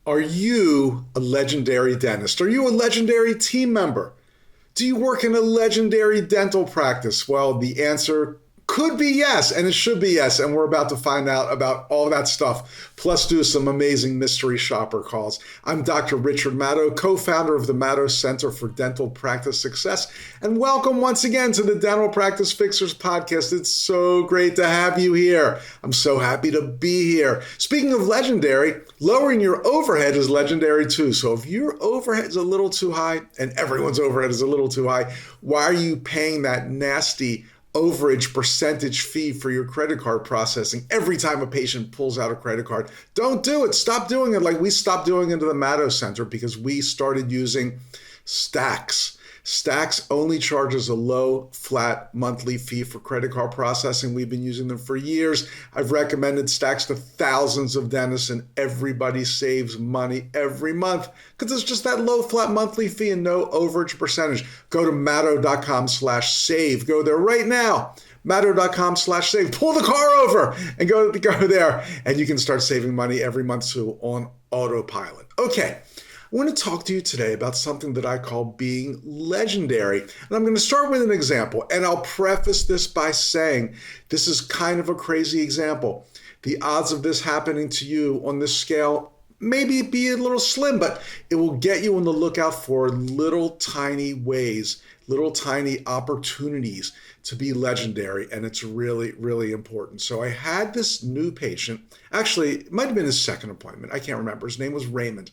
Are you a legendary dentist? Are you a legendary team member? Do you work in a legendary dental practice? Well, the answer could be yes, and it should be yes. And we're about to find out about all that stuff, plus do some amazing mystery shopper calls. I'm Dr. Richard Maddow, co-founder of the Maddow Center for Dental Practice Success. And welcome once again to the Dental Practice Fixers podcast. It's so great to have you here. I'm so happy to be here. Speaking of legendary, lowering your overhead is legendary too. So if your overhead is a little too high, and everyone's overhead is a little too high, why are you paying that nasty overage percentage fee for your credit card processing every time a patient pulls out a credit card? Don't do it. Stop doing it like we stopped doing it at the Maddow Center because we started using Stacks. Stacks only charges a low, flat monthly fee for credit card processing. We've been using them for years. I've recommended Stacks to thousands of dentists, and everybody saves money every month because it's just that low, flat monthly fee and no overage percentage. Go to maddow.com/save. Go there right now. Maddow.com/save. Pull the car over and go there, and you can start saving money every month too on autopilot. Okay. I want to talk to you today about something that I call being legendary. And I'm going to start with an example. And I'll preface this by saying this is kind of a crazy example. The odds of this happening to you on this scale maybe be a little slim, but it will get you on the lookout for little tiny ways, little tiny opportunities to be legendary. And it's really, really important. So I had this new patient. Actually, it might have been his second appointment. I can't remember. His name was Raymond.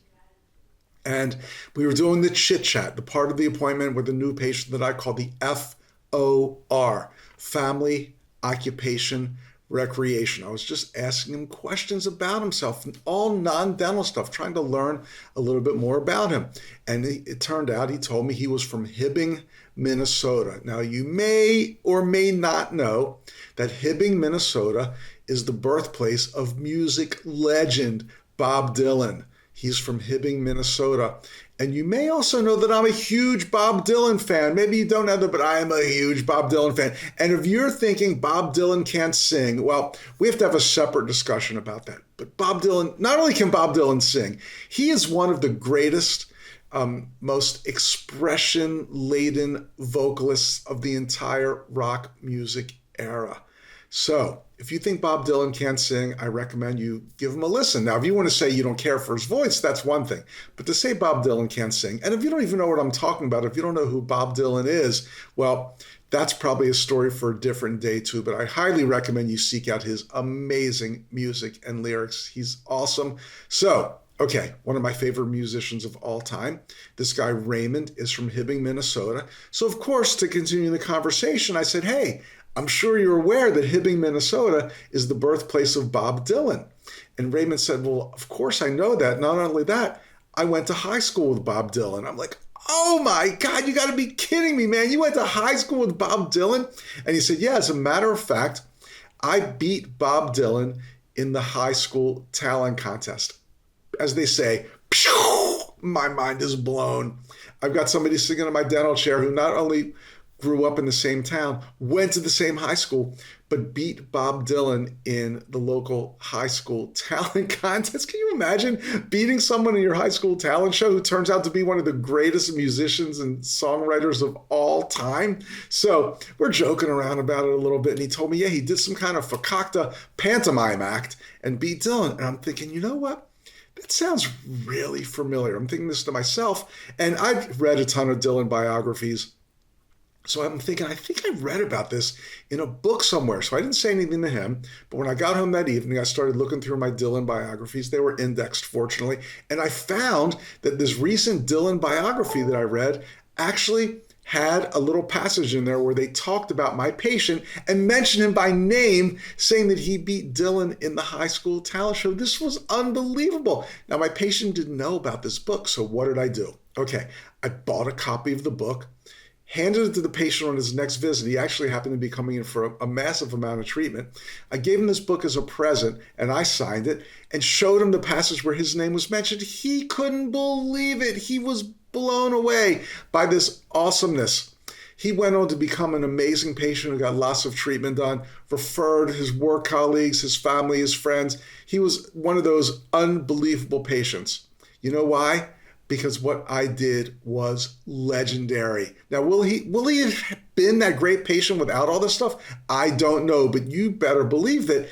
And we were doing the chit chat, the part of the appointment with the new patient that I call the FOR, family, occupation, recreation. I was just asking him questions about himself and all non-dental stuff, trying to learn a little bit more about him. And it turned out he told me he was from Hibbing, Minnesota. Now, you may or may not know that Hibbing, Minnesota is the birthplace of music legend Bob Dylan. He's from Hibbing, Minnesota. And you may also know that I'm a huge Bob Dylan fan. Maybe you don't know that, but I am a huge Bob Dylan fan. And if you're thinking Bob Dylan can't sing, well, we have to have a separate discussion about that. But Bob Dylan, not only can Bob Dylan sing, he is one of the greatest, most expression-laden vocalists of the entire rock music era. So if you think Bob Dylan can't sing, I recommend you give him a listen. Now, if you want to say you don't care for his voice, that's one thing. But to say Bob Dylan can't sing, and if you don't even know what I'm talking about, if you don't know who Bob Dylan is, well, that's probably a story for a different day too. But I highly recommend you seek out his amazing music and lyrics. He's awesome. So, okay, one of my favorite musicians of all time. This guy, Raymond, is from Hibbing, Minnesota. So, of course, to continue the conversation, I said, hey, I'm sure you're aware that Hibbing, Minnesota is the birthplace of Bob Dylan. And Raymond said, well, of course I know that. Not only that, I went to high school with Bob Dylan. I'm like, oh my God, you got to be kidding me, man. You went to high school with Bob Dylan? And he said, yeah, as a matter of fact, I beat Bob Dylan in the high school talent contest. As they say, phew, my mind is blown. I've got somebody sitting in my dental chair who not only grew up in the same town, went to the same high school, but beat Bob Dylan in the local high school talent contest. Can you imagine beating someone in your high school talent show who turns out to be one of the greatest musicians and songwriters of all time? So we're joking around about it a little bit. And he told me, yeah, he did some kind of fakakta pantomime act and beat Dylan. And I'm thinking, you know what? That sounds really familiar. I'm thinking this to myself. And I've read a ton of Dylan biographies. So I'm thinking, I think I read about this in a book somewhere. So I didn't say anything to him. But when I got home that evening, I started looking through my Dylan biographies. They were indexed, fortunately. And I found that this recent Dylan biography that I read actually had a little passage in there where they talked about my patient and mentioned him by name, saying that he beat Dylan in the high school talent show. This was unbelievable. Now, my patient didn't know about this book. So what did I do? Okay, I bought a copy of the book, handed it to the patient on his next visit. He actually happened to be coming in for a massive amount of treatment. I gave him this book as a present, and I signed it and showed him the passage where his name was mentioned. He couldn't believe it. He was blown away by this awesomeness. He went on to become an amazing patient who got lots of treatment done, referred his work colleagues, his family, his friends. He was one of those unbelievable patients. You know why? Because what I did was legendary. Now, will he have been that great patient without all this stuff? I don't know, but you better believe that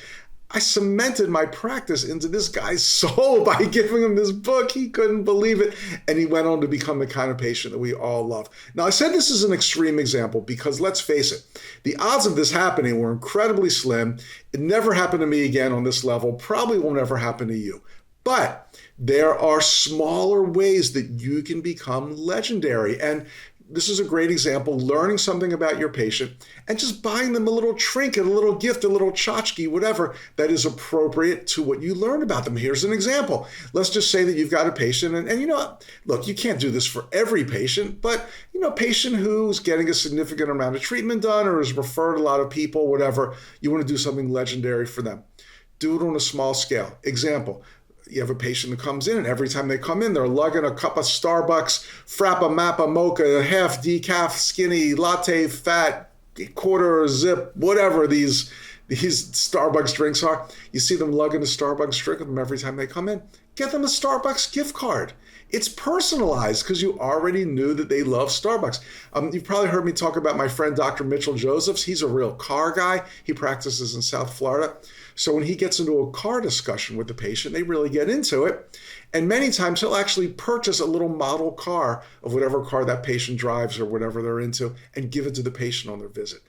I cemented my practice into this guy's soul by giving him this book. He couldn't believe it. And he went on to become the kind of patient that we all love. Now, I said this is an extreme example because let's face it, the odds of this happening were incredibly slim. It never happened to me again on this level, probably will never happen to you. But there are smaller ways that you can become legendary. And this is a great example, learning something about your patient and just buying them a little trinket, a little gift, a little tchotchke, whatever that is appropriate to what you learned about them. Here's an example. Let's just say that you've got a patient and you know, look, you can't do this for every patient, but you know, patient who's getting a significant amount of treatment done or has referred a lot of people, whatever, you want to do something legendary for them. Do it on a small scale. Example, you have a patient that comes in, and every time they come in, they're lugging a cup of Starbucks, Frappa, Mappa, Mocha, half decaf, skinny, latte, fat, quarter zip, whatever these Starbucks drinks are. You see them lugging a Starbucks drink with them every time they come in. Get them a Starbucks gift card. It's personalized because you already knew that they love Starbucks. You've probably heard me talk about my friend Dr. Mitchell Josephs. He's a real car guy. He practices in South Florida. So when he gets into a car discussion with the patient, they really get into it. And many times he'll actually purchase a little model car of whatever car that patient drives or whatever they're into and give it to the patient on their visit.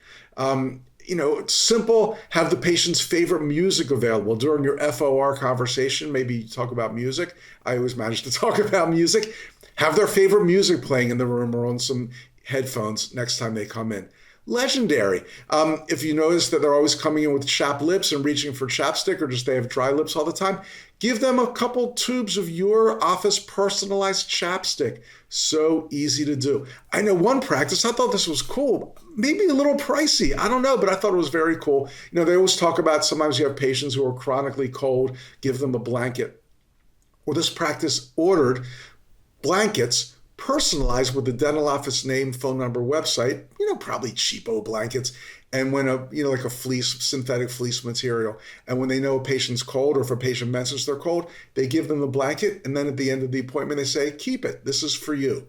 You know, it's simple. Have the patient's favorite music available during your FOR conversation. Maybe you talk about music. I always manage to talk about music. Have their favorite music playing in the room or on some headphones next time they come in. Legendary. If you notice that they're always coming in with chapped lips and reaching for chapstick or just they have dry lips all the time, give them a couple tubes of your office personalized chapstick. So easy to do. I know one practice, I thought this was cool, maybe a little pricey. I don't know, but I thought it was very cool. You know, they always talk about sometimes you have patients who are chronically cold, give them a blanket. Well, this practice ordered blankets personalized with the dental office name, phone number, website, you know, probably cheapo blankets. And when like a fleece, synthetic fleece material. And when they know a patient's cold or if a patient mentions they're cold, they give them the blanket. And then at the end of the appointment, they say, keep it. This is for you.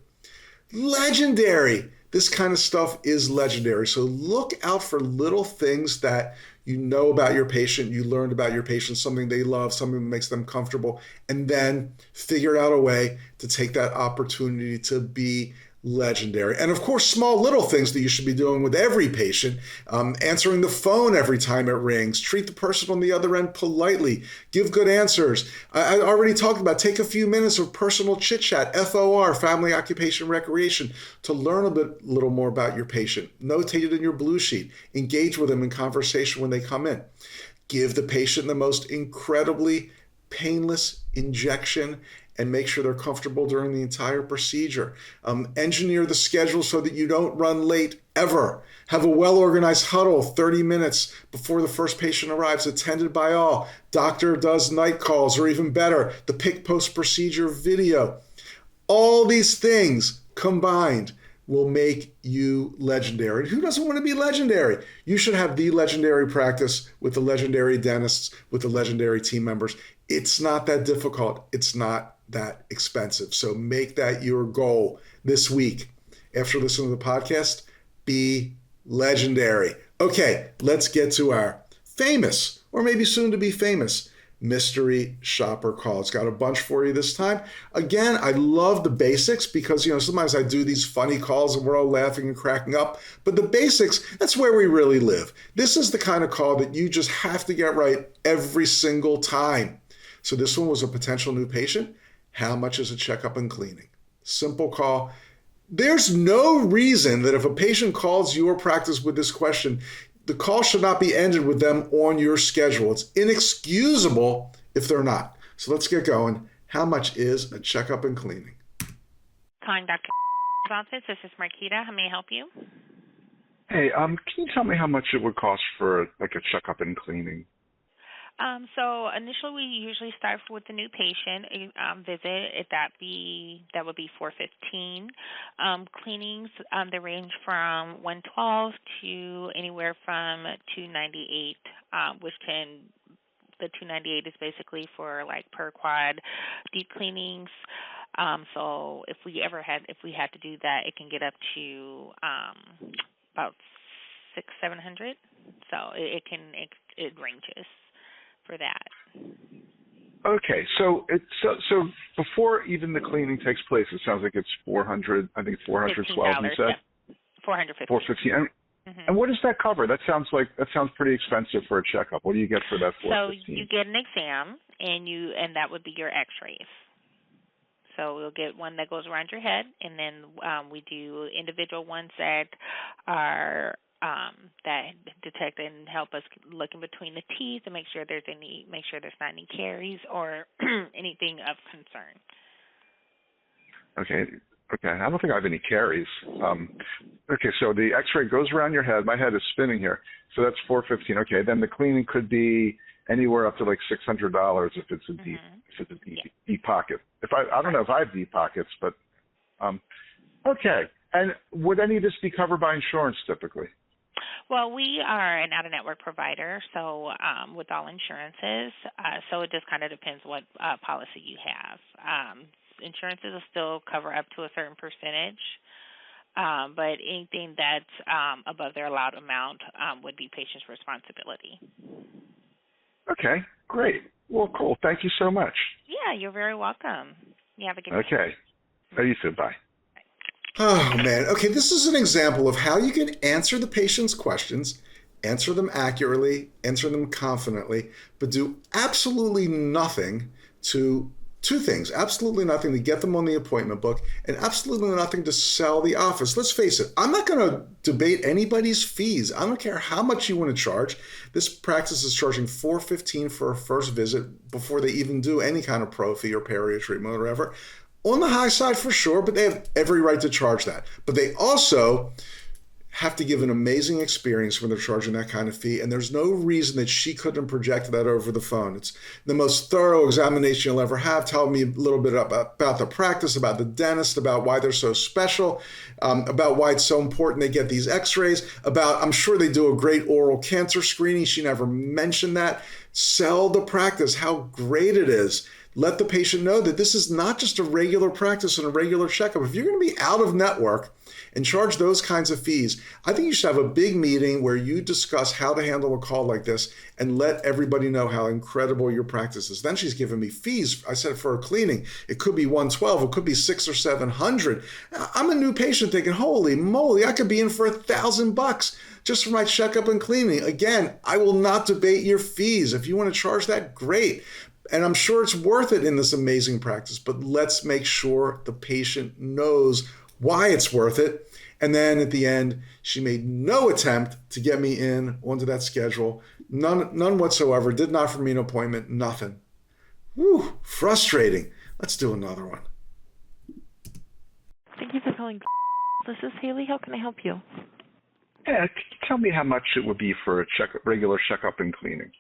Legendary. This kind of stuff is legendary. So look out for little things that you know about your patient, you learned about your patient, something they love, something that makes them comfortable, and then figure out a way to take that opportunity to be legendary. And of course, small little things that you should be doing with every patient, answering the phone every time it rings, treat the person on the other end politely, give good answers. I already talked about take a few minutes of personal chit chat, FOR, family occupation recreation, to learn a little more about your patient. Notate it in your blue sheet. Engage with them in conversation when they come in. Give the patient the most incredibly painless injection and make sure they're comfortable during the entire procedure. Engineer the schedule so that you don't run late ever. Have a well-organized huddle 30 minutes before the first patient arrives, attended by all. Doctor does night calls, or even better, the PIC post-procedure video. All these things combined will make you legendary. Who doesn't want to be legendary? You should have the legendary practice with the legendary dentists, with the legendary team members. It's not that difficult. It's not that expensive. So make that your goal this week. After listening to the podcast, be legendary. Okay, let's get to our famous, or maybe soon to be famous, mystery shopper call. It's got a bunch for you this time. Again, I love the basics because, sometimes I do these funny calls and we're all laughing and cracking up. But the basics, that's where we really live. This is the kind of call that you just have to get right every single time. So this one was a potential new patient. How much is a checkup and cleaning? Simple call. There's no reason that if a patient calls your practice with this question, the call should not be ended with them on your schedule. It's inexcusable if they're not. So let's get going. How much is a checkup and cleaning? Calling Dr. office. This is Marquita. How may I help you? Hey, can you tell me how much it would cost for a checkup and cleaning? So initially, we usually start with the new patient visit. That would be $415. Cleanings they range from $112 to anywhere from $298, which can the 298 is basically for like per quad deep cleanings. So if we had to do that, it can get up to about 600-700. So it ranges for that. Okay, so so before even the cleaning takes place, it sounds like it's 400. I think 412. You said yep. 450. 450. And what does that cover? That sounds pretty expensive for a checkup. What do you get for that 415? So you get an exam, and that would be your X-rays. So we'll get one that goes around your head, and then we do individual ones that are that detect and help us look in between the teeth and make sure there's not any caries or anything of concern. Okay. I don't think I have any caries. Okay, so the X-ray goes around your head. My head is spinning here, so that's $415. Okay, then the cleaning could be anywhere up to like $600 if it's a deep pocket. I don't know if I have deep pockets, but okay. And would any of this be covered by insurance typically? Well, we are an out-of-network provider, so with all insurances, so it just kind of depends what policy you have. Insurances will still cover up to a certain percentage, but anything that's above their allowed amount would be patient's responsibility. Okay, great. Well, cool. Thank you so much. Yeah, you're very welcome. You have a good day. Okay. You too. Bye. Oh, man. Okay, this is an example of how you can answer the patient's questions, answer them accurately, answer them confidently, but do absolutely nothing to two things. Absolutely nothing to get them on the appointment book, and absolutely nothing to sell the office. Let's face it, I'm not going to debate anybody's fees. I don't care how much you want to charge. This practice is charging $415 for a first visit before they even do any kind of pro fee or perio treatment or whatever. On the high side for sure, but they have every right to charge that. But they also have to give an amazing experience when they're charging that kind of fee, and there's no reason that she couldn't project that over the phone. It's the most thorough examination you'll ever have, telling me a little bit about the practice, about the dentist, about why they're so special, about why it's so important they get these x-rays, I'm sure they do a great oral cancer screening. She never mentioned that. Sell the practice, how great it is. Let the patient know that this is not just a regular practice and a regular checkup. If you're going to be out of network and charge those kinds of fees, I think you should have a big meeting where you discuss how to handle a call like this and let everybody know how incredible your practice is. Then she's giving me fees. I said for a cleaning, it could be $112, it could be $600 or $700. I'm a new patient thinking, holy moly, I could be in for $1,000 just for my checkup and cleaning. Again, I will not debate your fees. If you want to charge that, great. And I'm sure it's worth it in this amazing practice, but let's make sure the patient knows why it's worth it. And then at the end, she made no attempt to get me in onto that schedule. None whatsoever. Did not offer me an appointment, nothing. Whew, frustrating. Let's do another one. Thank you for calling. This is Haley. How can I help you? Yeah, tell me how much it would be for a regular checkup and cleaning.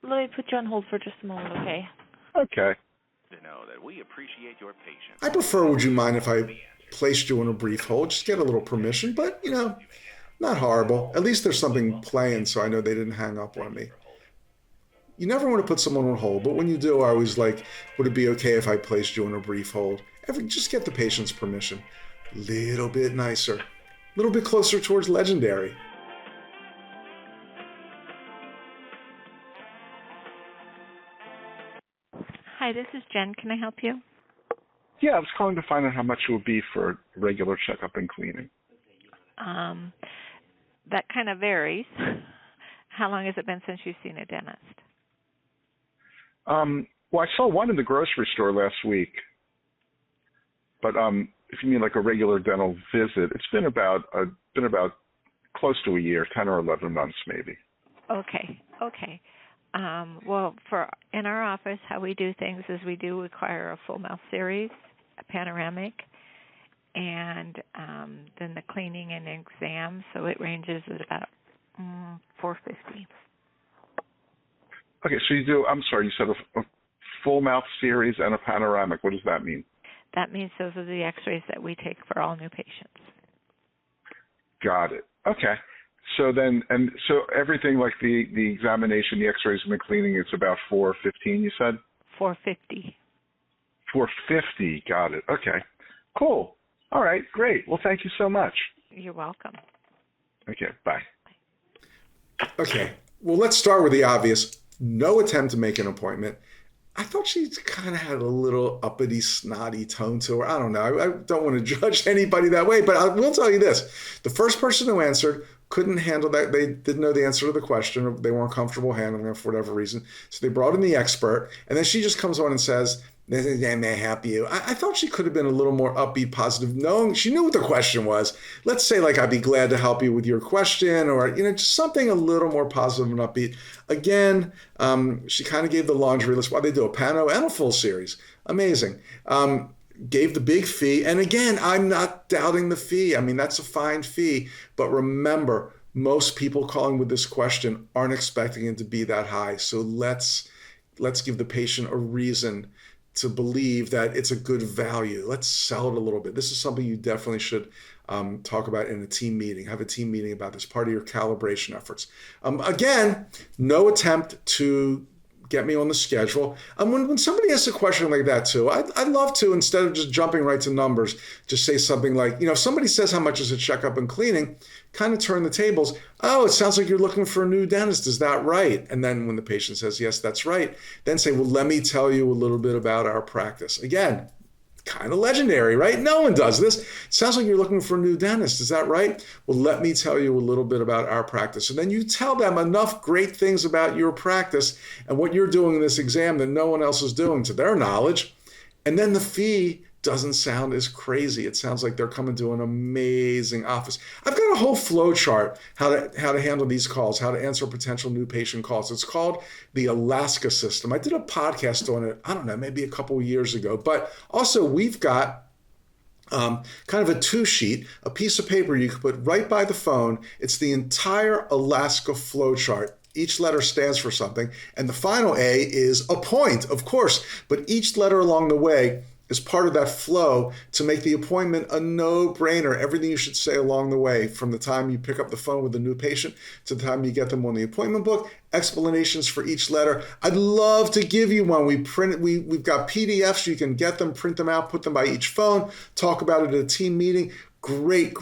Let me put you on hold for just a moment, okay? Okay. To know that we appreciate your patience. I prefer, would you mind if I placed you on a brief hold? Just get a little permission, but, not horrible. At least there's something playing so I know they didn't hang up on me. You never want to put someone on hold, but when you do, I always would it be okay if I placed you on a brief hold? Just get the patient's permission. Little bit nicer. A little bit closer towards legendary. Hi, this is Jen. Can I help you? Yeah, I was calling to find out how much it would be for a regular checkup and cleaning. That kind of varies. How long has it been since you've seen a dentist? Well, I saw one in the grocery store last week. But if you mean like a regular dental visit, it's been about close to a year, 10 or 11 months maybe. Okay. Well, in our office, how we do things is we do require a full mouth series, a panoramic, and then the cleaning and exam. So it ranges at about $450. Okay, so you do. I'm sorry, you said a full mouth series and a panoramic. What does that mean? That means those are the X-rays that we take for all new patients. Got it. Okay. So then, and so everything like the examination, the X-rays, and the cleaning, it's about $415. You said $450. $450. Got it. Okay. Cool. All right. Great. Well, thank you so much. You're welcome. Okay. Bye. Okay. Well, let's start with the obvious. No attempt to make an appointment. I thought she kind of had a little uppity, snotty tone to her. I don't know. I don't want to judge anybody that way, but I will tell you this. The first person who answered couldn't handle that. They didn't know the answer to the question, or they weren't comfortable handling it for whatever reason. So they brought in the expert, and then she just comes on and says, "May I help you?" I thought she could have been a little more upbeat, positive, knowing she knew what the question was. Let's say, like, "I'd be glad to help you with your question," or, just something a little more positive and upbeat. Again, she kind of gave the laundry list. Why they do a pano and a full series. Amazing. Gave the big fee. And again, I'm not doubting the fee. I mean, that's a fine fee. But remember, most people calling with this question aren't expecting it to be that high. So let's give the patient a reason to believe that it's a good value. Let's sell it a little bit. This is something you definitely should talk about in a team meeting. Have a team meeting about this, part of your calibration efforts. Again, no attempt to get me on the schedule. When somebody asks a question like that too, I'd love to, instead of just jumping right to numbers, just say something like, if somebody says how much is a checkup and cleaning, kind of turn the tables. "Oh, it sounds like you're looking for a new dentist. Is that right?" And then when the patient says, "Yes, that's right," then say, "Well, let me tell you a little bit about our practice." Again, kind of legendary, right? No one does this. "Sounds like you're looking for a new dentist. Is that right? Well, let me tell you a little bit about our practice." And then you tell them enough great things about your practice and what you're doing in this exam that no one else is doing to their knowledge. And then the fee doesn't sound as crazy. It sounds like they're coming to an amazing office. I've got a whole flow chart how to handle these calls, how to answer potential new patient calls. It's called the Alaska system. I did a podcast on it, I don't know, maybe a couple of years ago. But also we've got kind of a two-sheet, a piece of paper you can put right by the phone. It's the entire Alaska flow chart. Each letter stands for something. And the final A is a point, of course. But each letter along the way is part of that flow to make the appointment a no-brainer. Everything you should say along the way, from the time you pick up the phone with a new patient to the time you get them on the appointment book, explanations for each letter. I'd love to give you one. We've got PDFs. You can get them, print them out, put them by each phone, talk about it at a team meeting. Great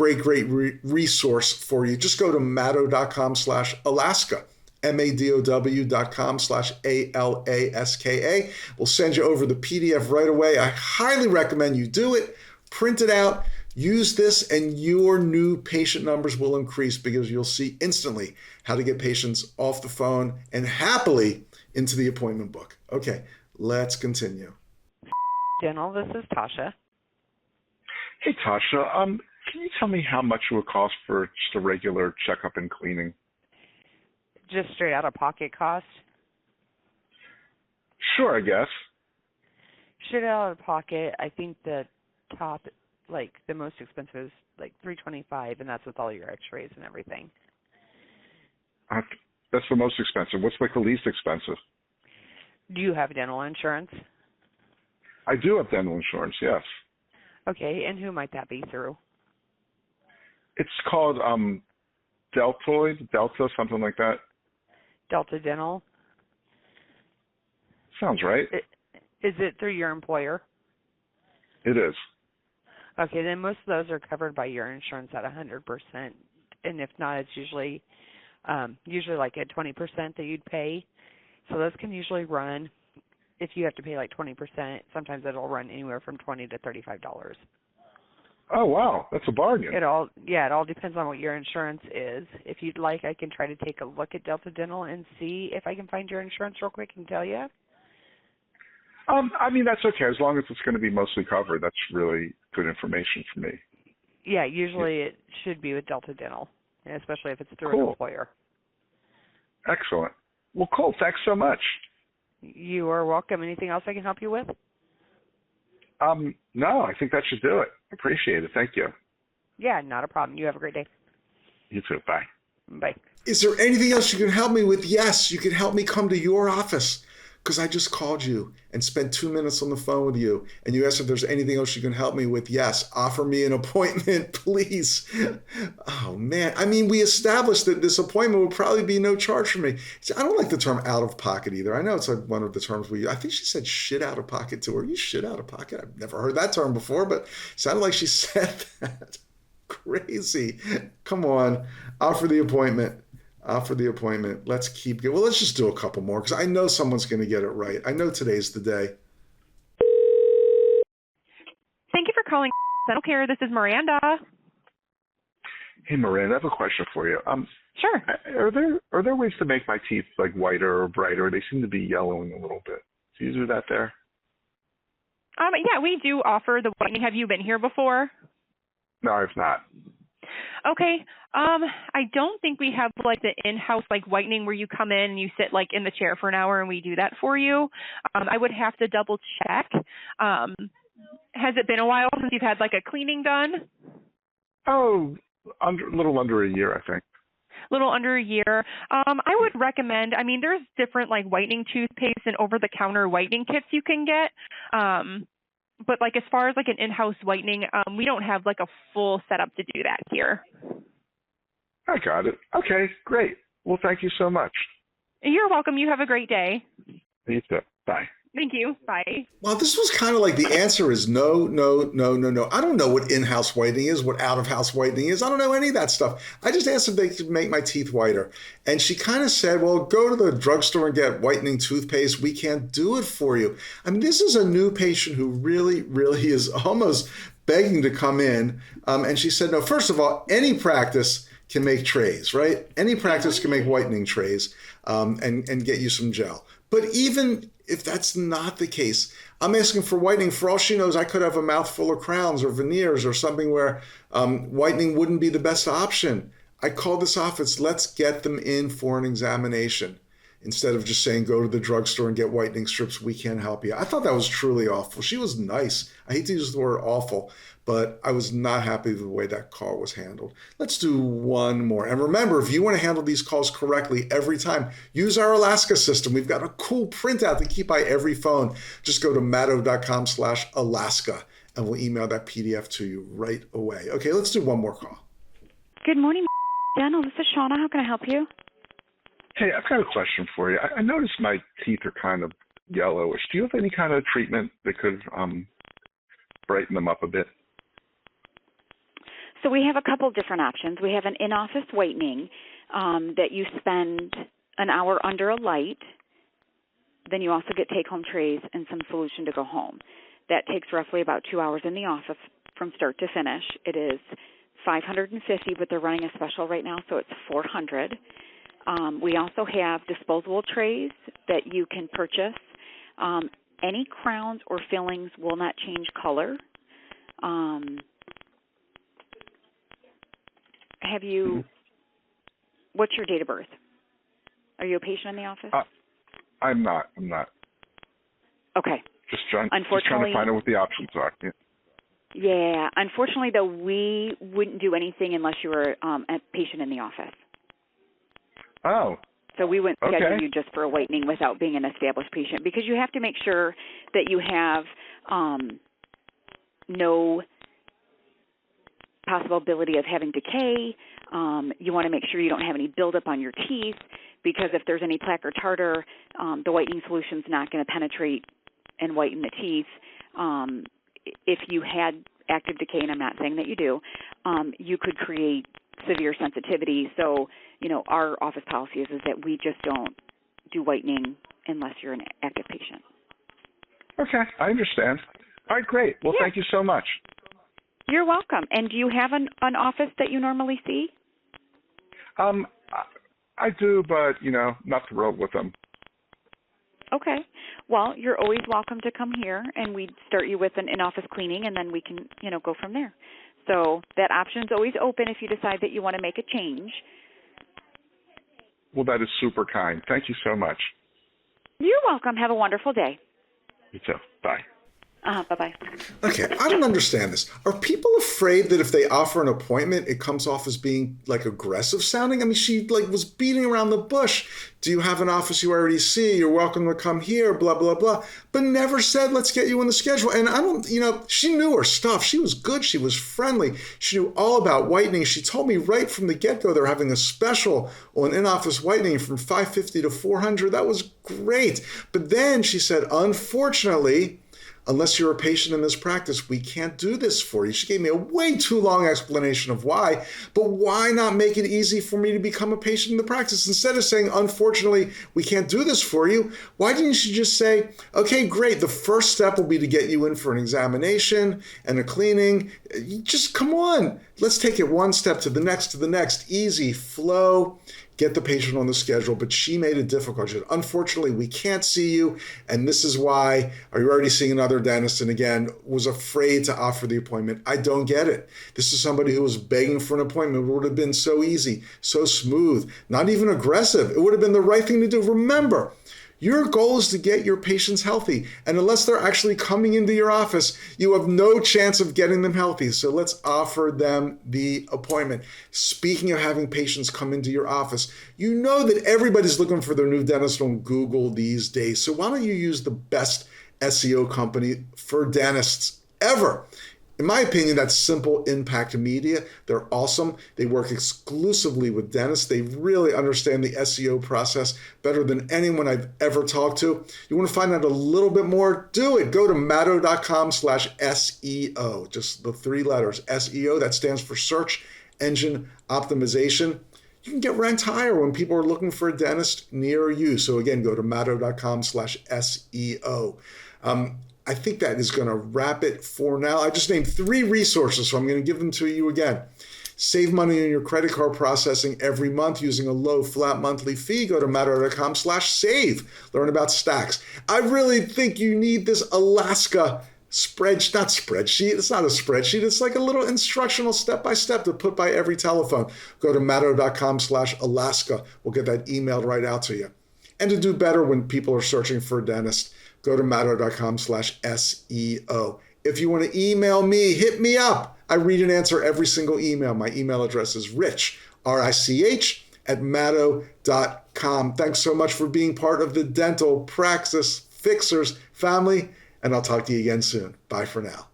resource for you. Just go to maddow.com/Alaska. madow.com/ALASKA. We'll send you over the PDF right away. I highly recommend you do it. Print it out. Use this, and your new patient numbers will increase because you'll see instantly how to get patients off the phone and happily into the appointment book. Okay, let's continue. Dental, this is Tasha. Hey, Tasha. Can you tell me how much it would cost for just a regular checkup and cleaning? Just straight out of pocket cost? Sure, I guess. Straight out of pocket, I think the top, the most expensive is $325, and that's with all your x-rays and everything. That's the most expensive. What's the least expensive? Do you have dental insurance? I do have dental insurance, yes. Okay, and who might that be through? It's called Delta, something like that. Delta Dental? Sounds right. Is it through your employer? It is. Okay, then most of those are covered by your insurance at 100%, and if not, it's usually like at 20% that you'd pay. So those can usually run, if you have to pay 20%, sometimes it'll run anywhere from $20 to $35. Oh, wow. That's a bargain. It all depends on what your insurance is. If you'd like, I can try to take a look at Delta Dental and see if I can find your insurance real quick and tell you. I mean, that's okay. As long as it's going to be mostly covered, that's really good information for me. Yeah, usually it should be with Delta Dental, especially if it's through an employer. Excellent. Well, cool. Thanks so much. You are welcome. Anything else I can help you with? No, I think that should do it. Appreciate it. Thank you. Yeah, not a problem. You have a great day. You too. Bye. Bye. Is there anything else you can help me with? Yes, you can help me come to your office. Because I just called you and spent 2 minutes on the phone with you, and you asked if there's anything else you can help me with. Yes, offer me an appointment, please. Oh, man. I mean, we established that this appointment would probably be no charge for me. I don't like the term out of pocket either. I know it's like one of the terms we use. I think she said shit out of pocket to her. You shit out of pocket? I've never heard that term before, but it sounded like she said that. Crazy. Come on. Offer the appointment. For the appointment. Let's keep going. Well, let's just do a couple more because I know someone's going to get it right. I know today's the day. Thank you for calling Dental Care. This is Miranda. Hey, Miranda, I have a question for you. Sure. Are there ways to make my teeth like whiter or brighter? They seem to be yellowing a little bit. Do you do that there? Yeah, we do offer the whitening. Have you been here before? No, I've not. Okay. I don't think we have like the in-house like whitening where you come in and you sit like in the chair for an hour and we do that for you. I would have to double check. Has it been a while since you've had like a cleaning done? Oh, a little under a year, I think. Little under a year. I would recommend, there's different like whitening toothpaste and over-the-counter whitening kits you can get. But like as far as like an in-house whitening, we don't have like a full setup to do that here. I got it. Okay, great. Well, thank you so much. You're welcome. You have a great day. You too. Bye. Thank you. Bye. Well, this was kind of like the answer is no, no, no, no, no. I don't know what in-house whitening is, what out-of-house whitening is. I don't know any of that stuff. I just asked if they could make my teeth whiter. And she kind of said, well, go to the drugstore and get whitening toothpaste. We can't do it for you. I mean, this is a new patient who really, really is almost begging to come in. And she said, no, first of all, any practice can make trays, right? Any practice can make whitening trays and get you some gel. But even if that's not the case, I'm asking for whitening. For all she knows, I could have a mouthful of crowns or veneers or something where whitening wouldn't be the best option. I called this office, let's get them in for an examination. Instead of just saying, go to the drugstore and get whitening strips, we can't help you. I thought that was truly awful. She was nice. I hate to use the word awful, but I was not happy with the way that call was handled. Let's do one more. And remember, if you want to handle these calls correctly every time, use our Alaska system. We've got a cool printout to keep by every phone. Just go to matto.com/Alaska and we'll email that PDF to you right away. Okay, let's do one more call. Good morning, Dental. This is Shauna. How can I help you? Hey, I've got a question for you. I noticed my teeth are kind of yellowish. Do you have any kind of treatment that could brighten them up a bit? So we have a couple different options. We have an in-office whitening that you spend an hour under a light. Then you also get take-home trays and some solution to go home. That takes roughly about 2 hours in the office from start to finish. It is $550, but they're running a special right now, so it's $400. We also have disposable trays that you can purchase. Any crowns or fillings will not change color. What's your date of birth? Are you a patient in the office? I'm not. Okay. Just trying to find out what the options are. Yeah. Unfortunately, though, we wouldn't do anything unless you were a patient in the office. Oh. So we wouldn't Okay. schedule you just for a whitening without being an established patient, because you have to make sure that you have no possibility of having decay. You want to make sure you don't have any buildup on your teeth, because if there's any plaque or tartar, the whitening solution's not going to penetrate and whiten the teeth. If you had active decay, and I'm not saying that you do, you could create severe sensitivity. So, our office policy is that we just don't do whitening unless you're an active patient. Okay, I understand. All right, great. Well, Thank you so much. You're welcome. And do you have an office that you normally see? I do, but, not thrilled with them. Okay. Well, you're always welcome to come here, and we'd start you with an in-office cleaning, and then we can, go from there. So that option's always open if you decide that you want to make a change. Well, that is super kind. Thank you so much. You're welcome. Have a wonderful day. You too. Bye. Bye-bye. Okay, I don't understand this. Are people afraid that if they offer an appointment, it comes off as being like aggressive sounding? I mean, she like was beating around the bush. Do you have an office you already see? You're welcome to come here, blah, blah, blah. But never said, let's get you on the schedule. And I don't, she knew her stuff. She was good. She was friendly. She knew all about whitening. She told me right from the get-go they're having a special on in-office whitening from $550 to $400. That was great. But then she said, unfortunately, unless you're a patient in this practice, we can't do this for you. She gave me a way too long explanation of why, but why not make it easy for me to become a patient in the practice? Instead of saying, unfortunately, we can't do this for you, why didn't you just say, okay, great, the first step will be to get you in for an examination and a cleaning. Just come on, let's take it one step to the next, easy flow. Get the patient on the schedule, but she made it difficult. She said, unfortunately, we can't see you, and this is why. Are you already seeing another dentist? And again, was afraid to offer the appointment. I don't get it. This is somebody who was begging for an appointment. It would have been so easy, so smooth, not even aggressive. It would have been the right thing to do. Remember, your goal is to get your patients healthy. And unless they're actually coming into your office, you have no chance of getting them healthy. So let's offer them the appointment. Speaking of having patients come into your office, you know that everybody's looking for their new dentist on Google these days. So why don't you use the best SEO company for dentists ever? In my opinion, that's Simple Impact Media. They're awesome. They work exclusively with dentists. They really understand the SEO process better than anyone I've ever talked to. You want to find out a little bit more? Do it. Go to matto.com/SEO. Just the three letters, SEO. That stands for Search Engine Optimization. You can get ranked higher when people are looking for a dentist near you. So again, go to matto.com/SEO. I think that is going to wrap it for now. I just named 3 resources, so I'm going to give them to you again. Save money on your credit card processing every month using a low flat monthly fee. Go to matto.com/save. Learn about stacks. I really think you need this Alaska spreadsheet. It's not a spreadsheet. It's like a little instructional step-by-step to put by every telephone. Go to matto.com/Alaska. We'll get that emailed right out to you. And to do better when people are searching for a dentist, go to matto.com/SEO. If you want to email me, hit me up. I read and answer every single email. My email address is rich, R-I-C-H, @matto.com. Thanks so much for being part of the Dental Praxis Fixers family, and I'll talk to you again soon. Bye for now.